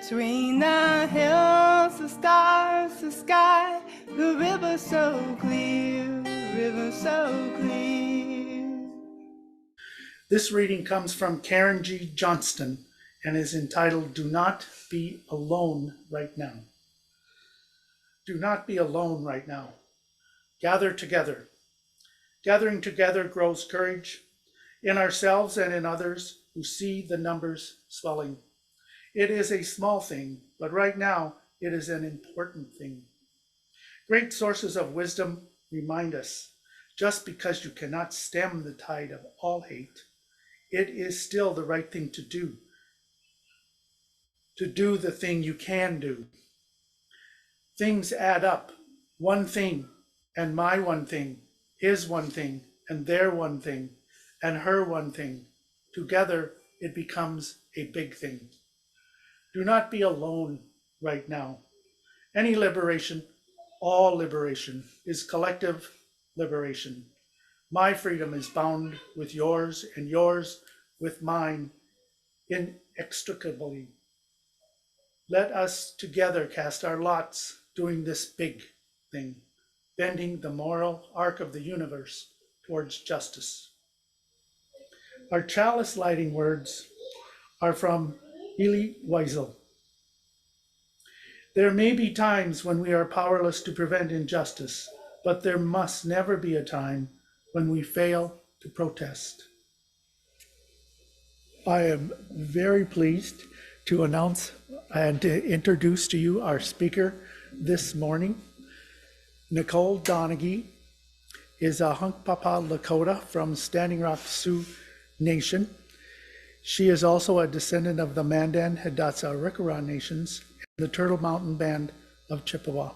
Between the hills, the stars, the sky, the river so clear, river so clear. This reading comes from Karen G. Johnston and is entitled, Do Not Be Alone Right Now. Do not be alone right now. Gather together. Gathering together grows courage in ourselves and in others who see the numbers swelling. It is a small thing, but right now it is an important thing. Great sources of wisdom remind us, just because you cannot stem the tide of all hate, it is still the right thing to do the thing you can do. Things add up. One thing, and my one thing, his one thing, and their one thing, and her one thing. Together, it becomes a big thing. Do not be alone right now. Any liberation, all liberation, is collective liberation. My freedom is bound with yours, and yours with mine inextricably. Let us together cast our lots doing this big thing, bending the moral arc of the universe towards justice. Our chalice lighting words are from Elie Wiesel. There may be times when we are powerless to prevent injustice, but there must never be a time when we fail to protest. I am very pleased to announce and to introduce to you our speaker this morning. Nicole Donaghy is a Hunkpapa Lakota from Standing Rock Sioux Nation. She is also a descendant of the Mandan, Hidatsa, Arikara Nations and the Turtle Mountain Band of Chippewa.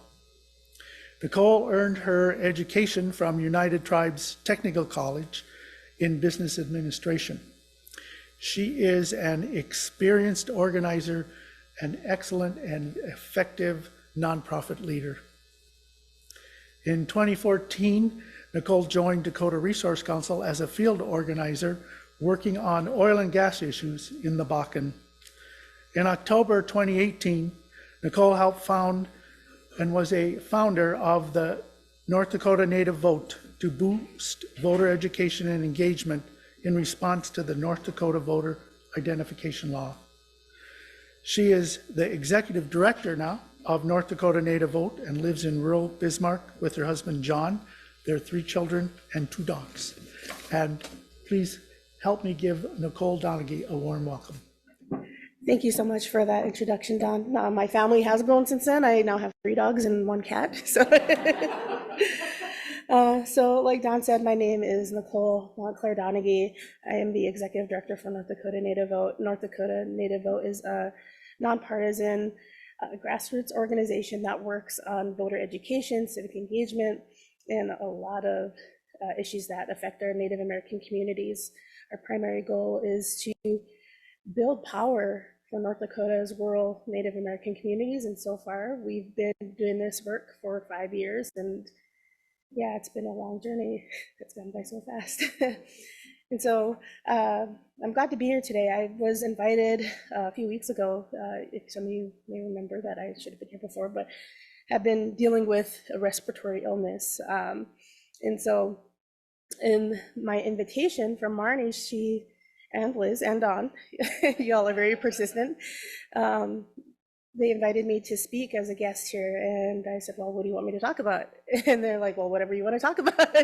Nicole earned her education from United Tribes Technical College in Business Administration. She is an experienced organizer, an excellent and effective nonprofit leader. In 2014, Nicole joined Dakota Resource Council as a field organizer working on oil and gas issues in the Bakken. In October 2018, Nicole helped found and was a founder of the North Dakota Native Vote to boost voter education and engagement in response to the North Dakota voter identification law. She is the executive director now of North Dakota Native Vote and lives in rural Bismarck with her husband John, their 3 children and 2 dogs. And please help me give Nicole Donaghy a warm welcome. Thank you so much for that introduction, Don. My family has grown since then. I now have 3 dogs and 1 cat. So like Don said, my name is Nicole Montclair Donaghy. I am the executive director for North Dakota Native Vote. North Dakota Native Vote is a nonpartisan grassroots organization that works on voter education, civic engagement, and a lot of issues that affect our Native American communities. Our primary goal is to build power for North Dakota's rural Native American communities, and so far we've been doing this work for 5 years, and yeah, it's been a long journey. It's gone by so fast. And so I'm glad to be here today. I was invited a few weeks ago, if some of you may remember that I should have been here before, but have been dealing with a respiratory illness. And so in my invitation from Marnie, she and Liz and Don, y'all are very persistent. They invited me to speak as a guest here, and I said, well, what do you want me to talk about? And they're like, well, whatever you want to talk about.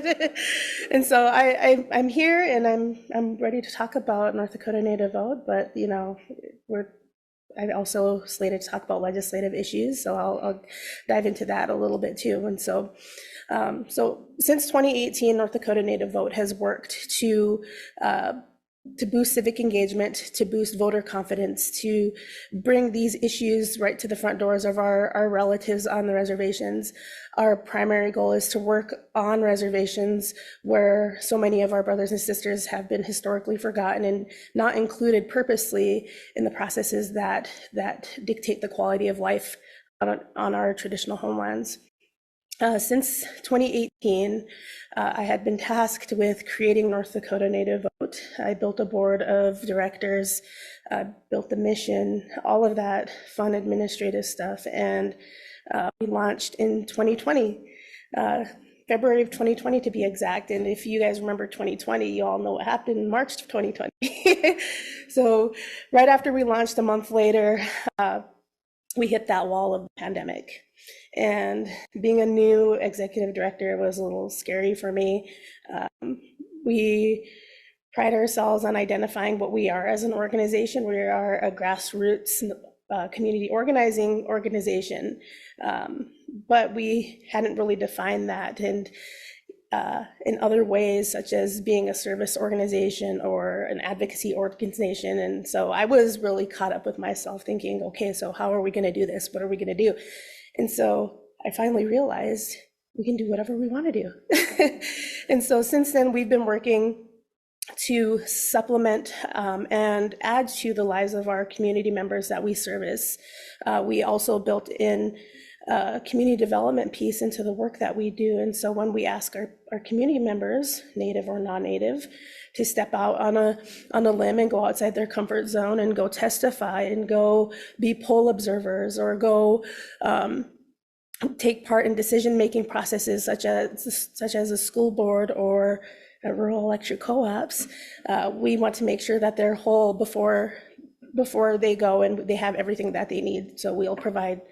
And so I'm here, and I'm ready to talk about North Dakota Native Vote, but you know, I'm also slated to talk about legislative issues, so I'll dive into that a little bit too. And so since 2018, North Dakota Native Vote has worked to boost civic engagement, to boost voter confidence, to bring these issues right to the front doors of our relatives on the reservations. Our primary goal is to work on reservations where so many of our brothers and sisters have been historically forgotten and not included purposely in the processes that dictate the quality of life on our traditional homelands. Since 2018, I had been tasked with creating North Dakota Native Vote I built a board of directors, built the mission, all of that fun administrative stuff. And we launched in 2020, February of 2020 to be exact. And if you guys remember 2020, you all know what happened in March of 2020. So right after we launched, a month later, we hit that wall of the pandemic. And being a new executive director was a little scary for me. We pride ourselves on identifying what we are as an organization. We are a grassroots community organizing organization, but we hadn't really defined that. And in other ways, such as being a service organization or an advocacy organization. And so I was really caught up with myself thinking, okay, so how are we going to do this? What are we going to do? And so I finally realized we can do whatever we want to do. And so since then, we've been working to supplement and add to the lives of our community members that we service. We also built in community development piece into the work that we do. And so when we ask our community members, Native or non-Native, to step out on a limb and go outside their comfort zone and go testify and go be poll observers or go take part in decision-making processes such as a school board or rural electric co-ops, we want to make sure that they're whole before they go and they have everything that they need. So we'll provide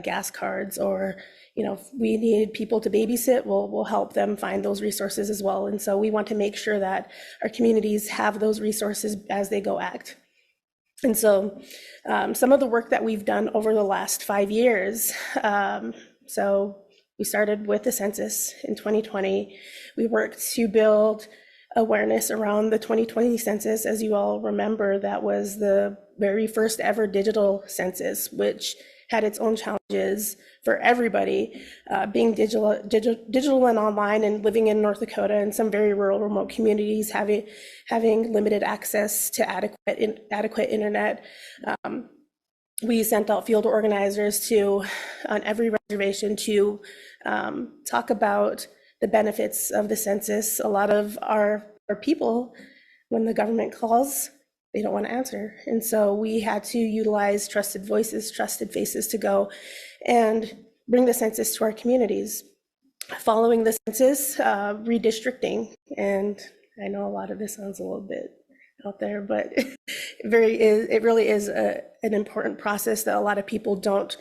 gas cards, or if we need people to babysit, we'll help them find those resources as well. And so we want to make sure that our communities have those resources as they go act. And so some of the work that we've done over the last 5 years, so we started with the census in 2020. We worked to build awareness around the 2020 census. As you all remember, that was the very first ever digital census, which had its own challenges for everybody, being digital and online and living in North Dakota and some very rural, remote communities, having limited access to adequate internet. We sent out field organizers on every reservation to talk about the benefits of the census. A lot of our people, when the government calls, they don't want to answer. And so we had to utilize trusted voices, trusted faces to go and bring the census to our communities. Following the census, redistricting, and I know a lot of this sounds a little bit out there, but it really is an important process that a lot of people don't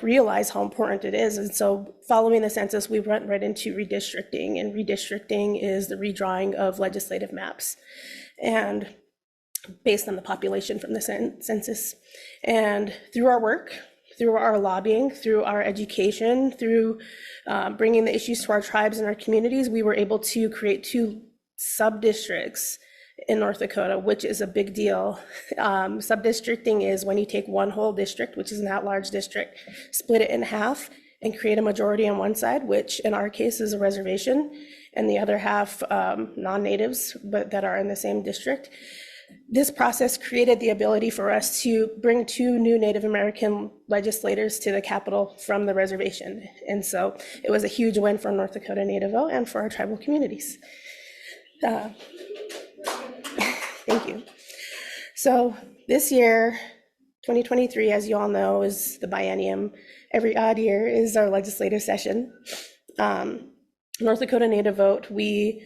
realize how important it is. And so following the census, we went right into redistricting, and redistricting is the redrawing of legislative maps and based on the population from the census. And through our work, through our lobbying, through our education, through bringing the issues to our tribes and our communities, we were able to create 2 sub-districts in North Dakota, which is a big deal. Sub-districting is when you take one whole district, which is an at-large district, split it in half and create a majority on one side, which in our case is a reservation, and the other half non-natives, but that are in the same district. This process created the ability for us to bring 2 new Native American legislators to the Capitol from the reservation. And so it was a huge win for North Dakota Native Vote and for our tribal communities. Thank you. So this year, 2023, as you all know, is the biennium. Every odd year is our legislative session. North Dakota Native Vote, we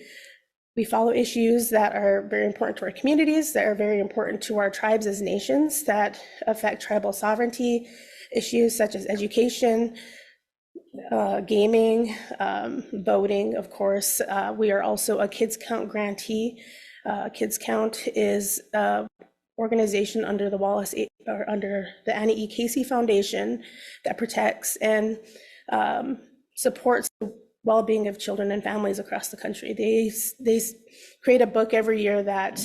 follow issues that are very important to our communities, that are very important to our tribes as nations, that affect tribal sovereignty, issues such as education, gaming, voting, of course. We are also a Kids Count grantee. Kids Count is an organization under the Annie E. Casey Foundation that protects and supports the well-being of children and families across the country. They create a book every year that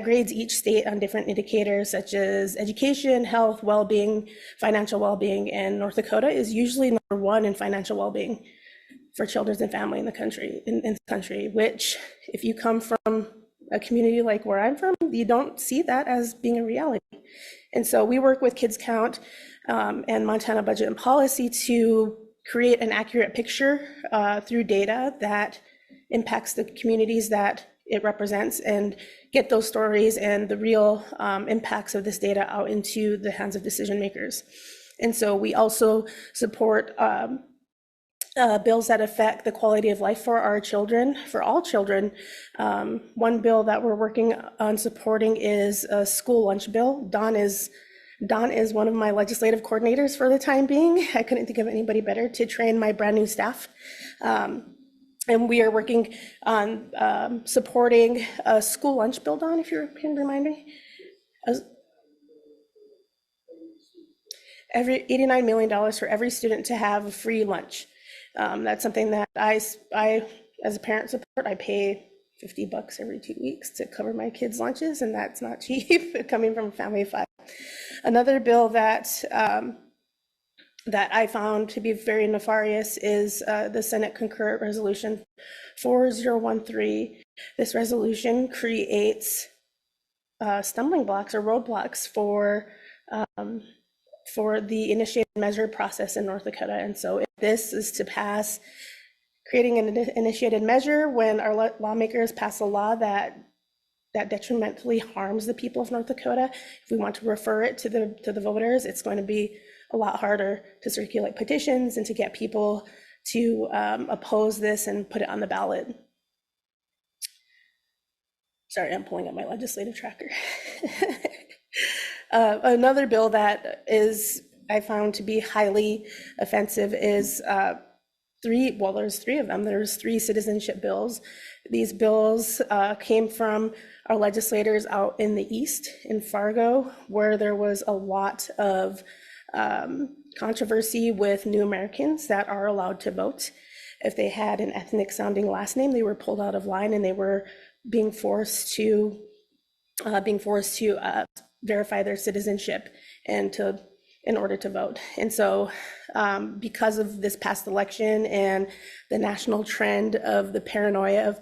grades each state on different indicators such as education, health, well-being, financial well-being, and North Dakota is usually number 1 in financial well-being for children and family in the country, which if you come from a community like where I'm from, you don't see that as being a reality. And so we work with Kids Count and Montana Budget and Policy to create an accurate picture through data that impacts the communities that it represents and get those stories and the real impacts of this data out into the hands of decision makers. And so we also support bills that affect the quality of life for our children, for all children. One bill that we're working on supporting is a school lunch bill. Don is one of my legislative coordinators for the time being. I couldn't think of anybody better to train my brand new staff. And we are working on supporting a school lunch bill. Don, if you can remind me. Every $89 million for every student to have a free lunch. That's something that I, as a parent support, I pay $50 every 2 weeks to cover my kids' lunches, and that's not cheap coming from a family of 5. Another bill that I found to be very nefarious is the Senate Concurrent Resolution 4013. This resolution creates stumbling blocks or roadblocks for the initiated measure process in North Dakota. And so if this is to pass, creating an initiated measure when our lawmakers pass a law that detrimentally harms the people of North Dakota, if we want to refer it to the voters, it's going to be a lot harder to circulate petitions and to get people to oppose this and put it on the ballot. Sorry, I'm pulling up my legislative tracker. Another bill that I found to be highly offensive is there's 3 of them. There's 3 citizenship bills. These bills came from our legislators out in the East, in Fargo, where there was a lot of controversy with new Americans that are allowed to vote. If they had an ethnic sounding last name, they were pulled out of line and they were being forced to verify their citizenship in order to vote. And so because of this past election and the national trend of the paranoia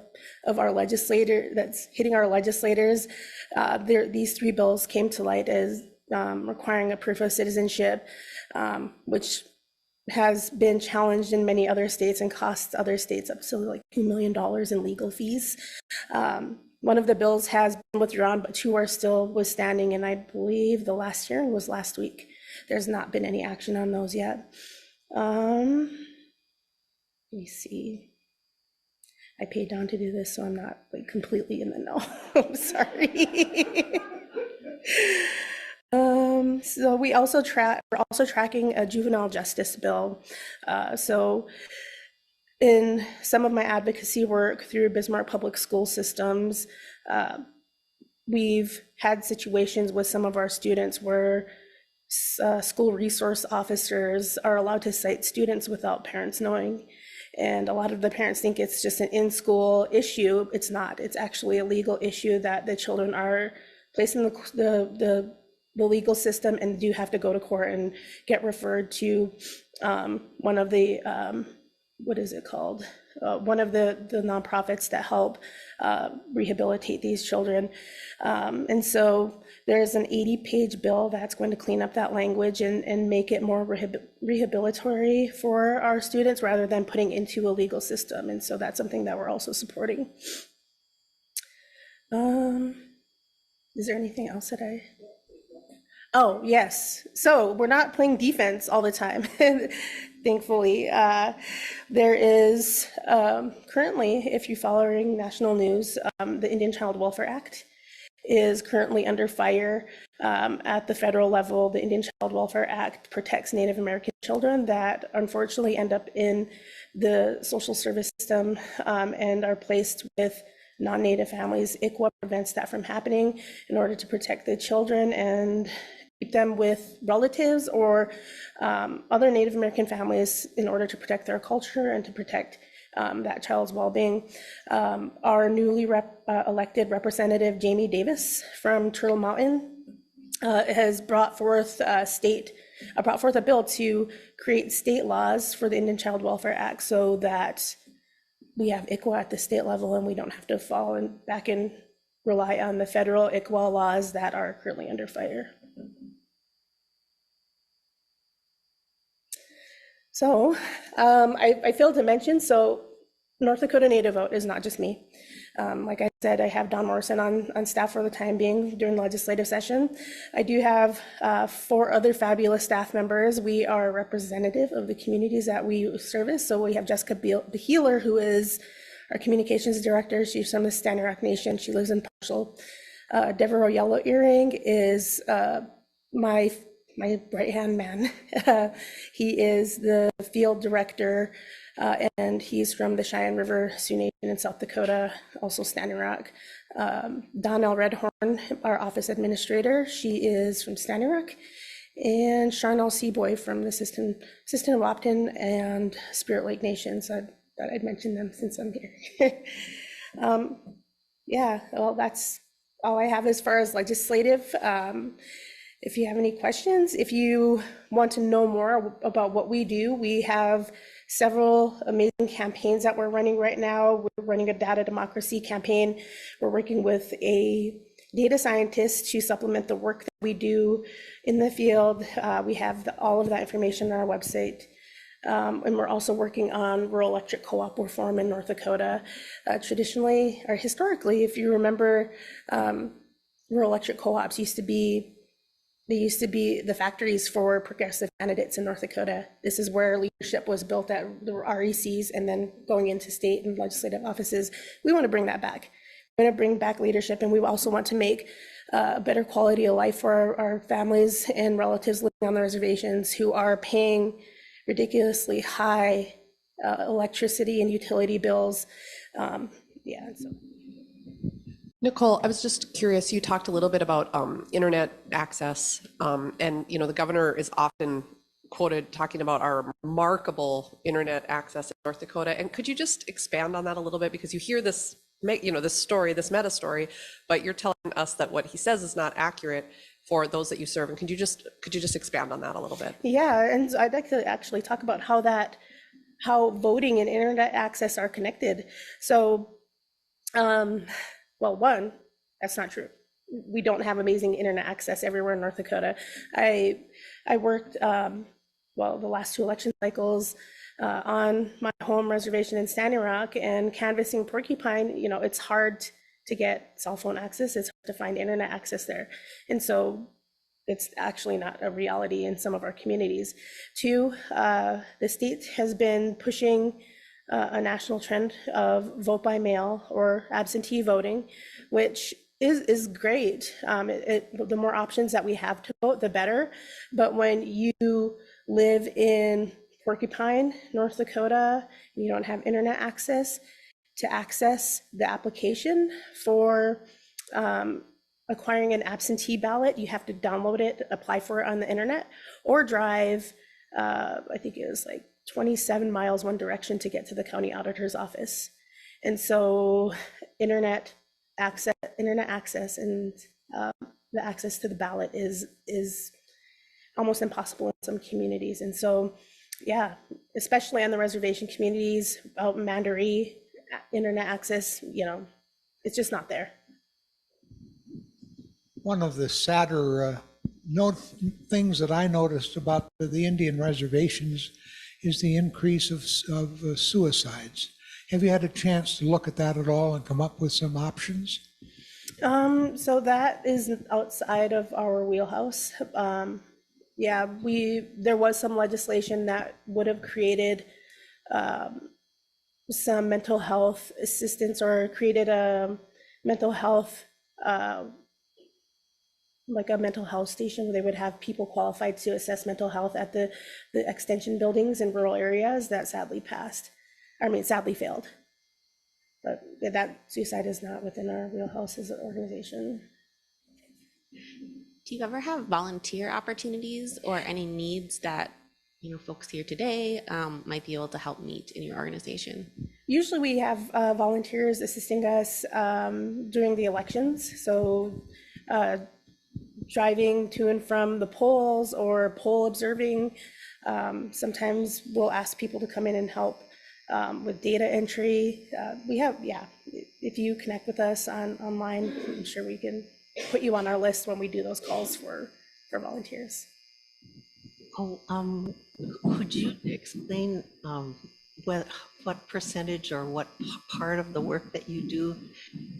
of our legislator that's hitting our legislators, these 3 bills came to light as requiring a proof of citizenship, which has been challenged in many other states and costs other states up to like $2 million in legal fees. One of the bills has been withdrawn, but 2 are still withstanding, and I believe the last hearing was last week. There's not been any action on those yet. Let me see. I paid Don to do this, so I'm not like completely in the know. I'm sorry. So we're also tracking a juvenile justice bill. So in some of my advocacy work through Bismarck public school systems, we've had situations with some of our students where school resource officers are allowed to cite students without parents knowing. And a lot of the parents think it's just an in-school issue. It's not. It's actually a legal issue that the children are placed in the legal system and do have to go to court and get referred to one of the what is it called? One of the nonprofits that help rehabilitate these children. And so there's an 80-page bill that's going to clean up that language and make it more rehabilitory for our students rather than putting into a legal system. And so that's something that we're also supporting. Is there anything else that Oh, yes. So we're not playing defense all the time. Thankfully, there is currently, if you're following national news, the Indian Child Welfare Act is currently under fire at the federal level. The Indian Child Welfare Act protects Native American children that unfortunately end up in the social service system and are placed with non-Native families. ICWA prevents that from happening in order to protect the children and keep them with relatives or other Native American families in order to protect their culture and to protect that child's well-being. Our newly elected representative, Jamie Davis from Turtle Mountain, has brought forth a bill to create state laws for the Indian Child Welfare Act so that we have ICWA at the state level and we don't have to fall back and rely on the federal ICWA laws that are currently under fire. So I failed to mention, so North Dakota Native Vote is not just me. Like I said, I have Don Morrison on staff for the time being during the legislative session. I do have 4 other fabulous staff members. We are representative of the communities that we service. So we have Jessica Behealer, who is our communications director. She's from the Standing Rock Nation. She lives in Parcel. Devereaux Yellow Earring is my right-hand man. He is the field director, and he's from the Cheyenne River Sioux Nation in South Dakota, also Standing Rock. Donnell Redhorn, our office administrator, she is from Standing Rock. And Charnel Seaboy from the Siston Wapton and Spirit Lake Nations. I thought I'd mention them since I'm here. Yeah, well, that's all I have as far as legislative. If you have any questions, if you want to know more about what we do, we have several amazing campaigns that we're running right now. We're running a data democracy campaign. We're working with a data scientist to supplement the work that we do in the field. We have all of that information on our website. And we're also working on rural electric co-op reform in North Dakota. Traditionally, or historically, if you remember, rural electric co-ops used to be the factories for progressive candidates in North Dakota. This is where leadership was built at the RECs and then going into state and legislative offices. We want to bring that back. We want to bring back leadership, and we also want to make a better quality of life for our families and relatives living on the reservations who are paying ridiculously high electricity and utility bills. Yeah. So. Nicole, I was just curious, you talked a little bit about internet access, and the governor is often quoted talking about our remarkable internet access in North Dakota. And could you just expand on that a little bit? Because you hear this, this story, this meta story, but you're telling us that what he says is not accurate for those that you serve. And could you just expand on that a little bit? Yeah, and I'd like to actually talk about how voting and internet access are connected. So, well, one, that's not true. We don't have amazing internet access everywhere in North Dakota. I worked, the last 2 election cycles on my home reservation in Standing Rock and canvassing Porcupine. It's hard to get cell phone access. It's hard to find internet access there. And so it's actually not a reality in some of our communities. 2, the state has been pushing a national trend of vote by mail or absentee voting, which is great. The more options that we have to vote, the better. But when you live in Porcupine, North Dakota, and you don't have internet access, to access the application for acquiring an absentee ballot, you have to download it, apply for it on the internet, or drive, I think it was like 27 miles one direction to get to the county auditor's office. And so internet access and the access to the ballot is almost impossible in some communities. And so, yeah, especially on the reservation communities, out in Mandaree, internet access, it's just not there. One of the sadder things that I noticed about the Indian reservations is the increase of suicides. Have you had a chance to look at that at all and come up with some options? So that is outside of our wheelhouse. Yeah, there was some legislation that would have created some mental health assistance or created a mental health like a mental health station where they would have people qualified to assess mental health at the extension buildings in rural areas. That sadly failed. But that suicide is not within our wheelhouse as an organization. Do you ever have volunteer opportunities or any needs that folks here today might be able to help meet in your organization? Usually we have volunteers assisting us during the elections. So driving to and from the polls or poll observing. Sometimes we'll ask people to come in and help with data entry. If you connect with us online, I'm sure we can put you on our list when we do those calls for volunteers. Could you explain what percentage or what part of the work that you do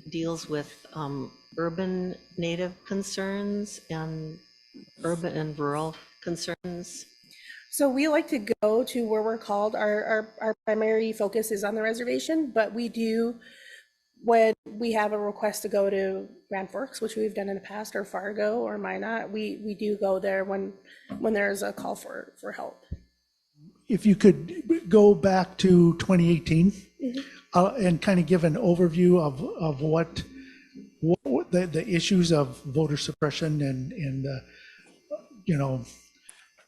deals with urban Native concerns and urban and rural concerns? So we like to go to where we're called. Our primary focus is on the reservation, but we do, when we have a request to go to Grand Forks, which we've done in the past, or Fargo or Minot, we do go there when there's a call for help. If you could go back to 2018 and kind of give an overview of what the issues of voter suppression and you know,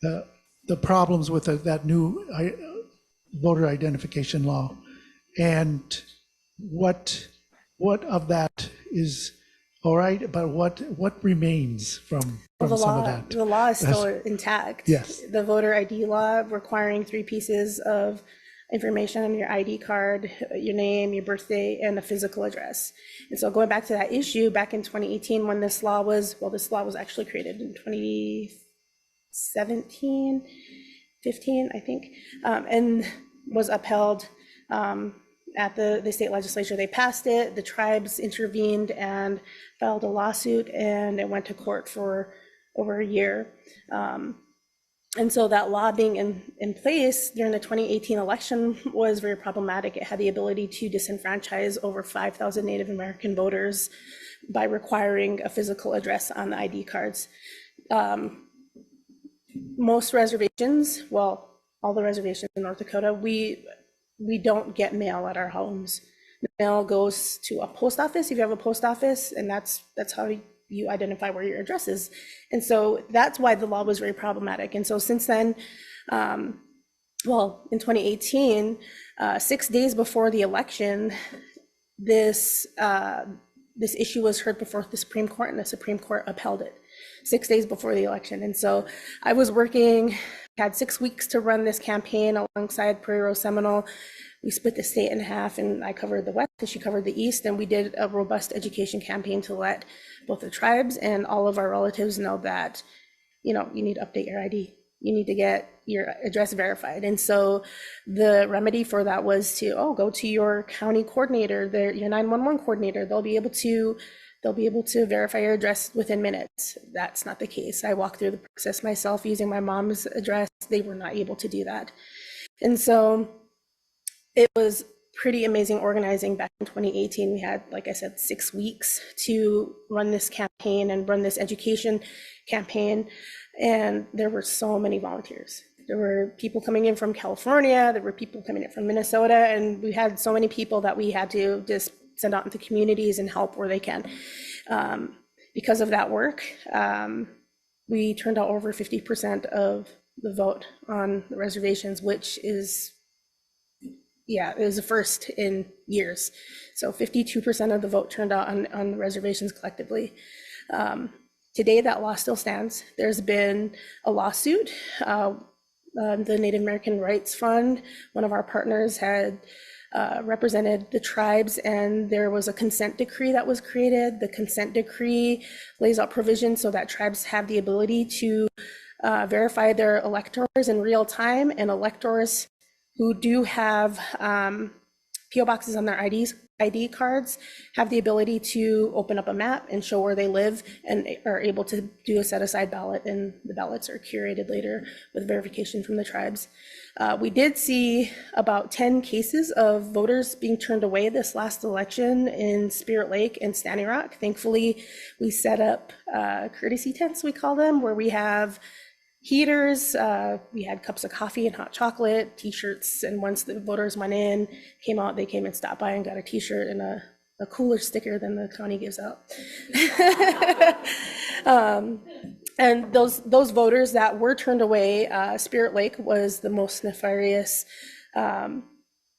the problems with that new voter identification law, and what of that is all right, but what remains from The some law, of that? the law is still intact. Yes. The voter ID law requiring 3 pieces of information on your ID card, your name, your birthday, and a physical address. And so going back to that issue, back in 2018, when this law was actually created in 2017, 15, I think, and was upheld at the state legislature. They passed it, the tribes intervened and filed a lawsuit, and it went to court for over a year. And so that law being in place during the 2018 election was very problematic. It had the ability to disenfranchise over 5,000 Native American voters by requiring a physical address on the ID cards. Most reservations, well, all the reservations in North Dakota, we don't get mail at our homes. The mail goes to a post office if you have a post office, and that's how you identify where your address is. And so that's why the law was very problematic. And so since then, well, in 2018, 6 days before the election, this issue was heard before the Supreme Court, and the Supreme Court upheld it 6 days before the election. And so I was working, had 6 weeks to run this campaign alongside Prairie Rose Seminole. We split the state in half, and I covered the West and she covered the East, and we did a robust education campaign to let both the tribes and all of our relatives know that, you need to update your ID. You need to get your address verified. And so the remedy for that was to, go to your county coordinator, your 911 coordinator. They'll be able to verify your address within minutes. That's not the case. I walked through the process myself using my mom's address. They were not able to do that. And so it was pretty amazing organizing back in 2018. We had, like I said, 6 weeks to run this campaign and run this education campaign. And there were so many volunteers. There were people coming in from California. There were people coming in from Minnesota. And we had so many people that we had to just send out into communities and help where they can. Because of that work, we turned out over 50% of the vote on the reservations, which is, it was the first in years. So 52% of the vote turned out on the reservations collectively. Today, that law still stands. There's been a lawsuit. The Native American Rights Fund, one of our partners, had represented the tribes, and there was a consent decree that was created. The consent decree lays out provisions so that tribes have the ability to verify their electors in real time, and electors who do have PO boxes on their ID cards have the ability to open up a map and show where they live, and are able to do a set-aside ballot, and the ballots are curated later with verification from the tribes. We did see about 10 cases of voters being turned away this last election in Spirit Lake and Standing Rock. Thankfully, we set up courtesy tents, we call them, where we have heaters, we had cups of coffee and hot chocolate, t-shirts, and once the voters went in, came out, they came and stopped by and got a t-shirt and a cooler sticker than the county gives out. And those voters that were turned away, Spirit Lake was the most nefarious.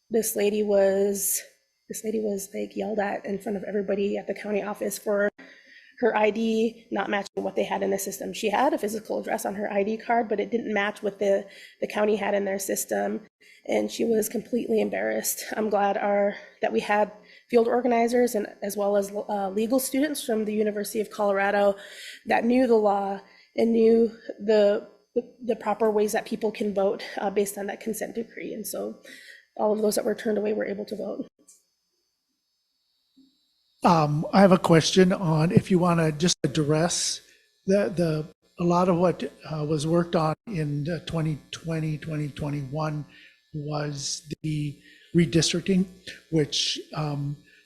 This lady was like yelled at in front of everybody at the county office for her ID not matching what they had in the system. She had a physical address on her ID card, but it didn't match what the county had in their system. And she was completely embarrassed. I'm glad that we had field organizers and as well as legal students from the University of Colorado that knew the law and knew the proper ways that people can vote based on that consent decree. And so all of those that were turned away were able to vote. I have a question on if you want to just address a lot of what was worked on in 2020, 2021 was the redistricting, which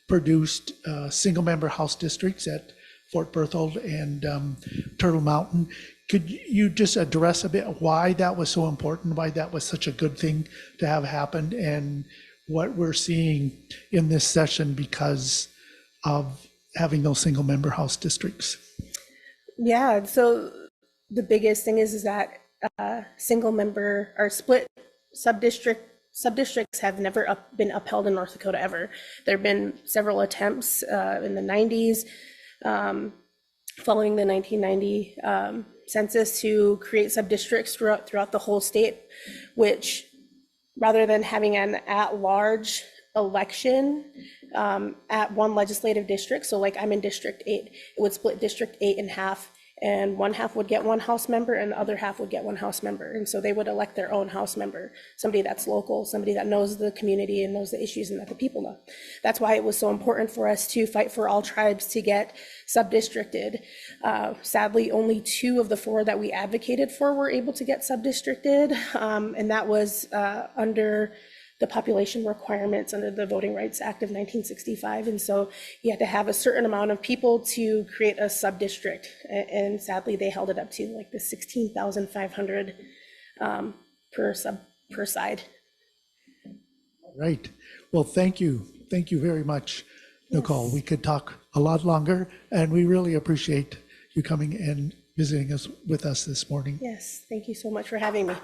produced single-member House districts at Fort Berthold and Turtle Mountain. Could you just address a bit why that was so important, why that was such a good thing to have happened, and what we're seeing in this session because of having those single-member House districts? Yeah, so the biggest thing is that single member or split subdistricts have never been upheld in North Dakota ever. There have been several attempts in the 90s, following the 1990 census, to create subdistricts throughout the whole state, which, rather than having an at-large election at one legislative district, so like I'm in District 8, it would split District 8 in half, and one half would get one House member and the other half would get one House member. And so they would elect their own House member, somebody that's local, somebody that knows the community and knows the issues and that the people know. That's why it was so important for us to fight for all tribes to get subdistricted. Sadly, only 2 of the 4 that we advocated for were able to get subdistricted, and that was under the population requirements under the Voting Rights Act of 1965. And so you had to have a certain amount of people to create a sub-district. And sadly, they held it up to like the 16,500 per side. Right. Well, thank you. Thank you very much, Nicole. Yes. We could talk a lot longer, and we really appreciate you coming and visiting us with us this morning. Yes, thank you so much for having me.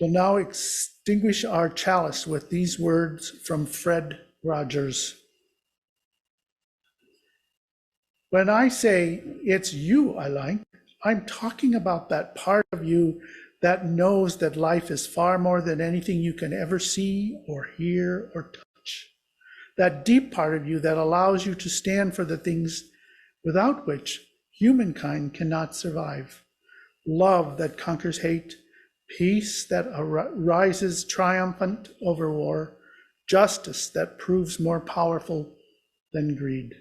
We'll now extinguish our chalice with these words from Fred Rogers. When I say it's you I like, I'm talking about that part of you that knows that life is far more than anything you can ever see or hear or touch. That deep part of you that allows you to stand for the things without which humankind cannot survive. Love that conquers hate, peace that rises triumphant over war, justice that proves more powerful than greed.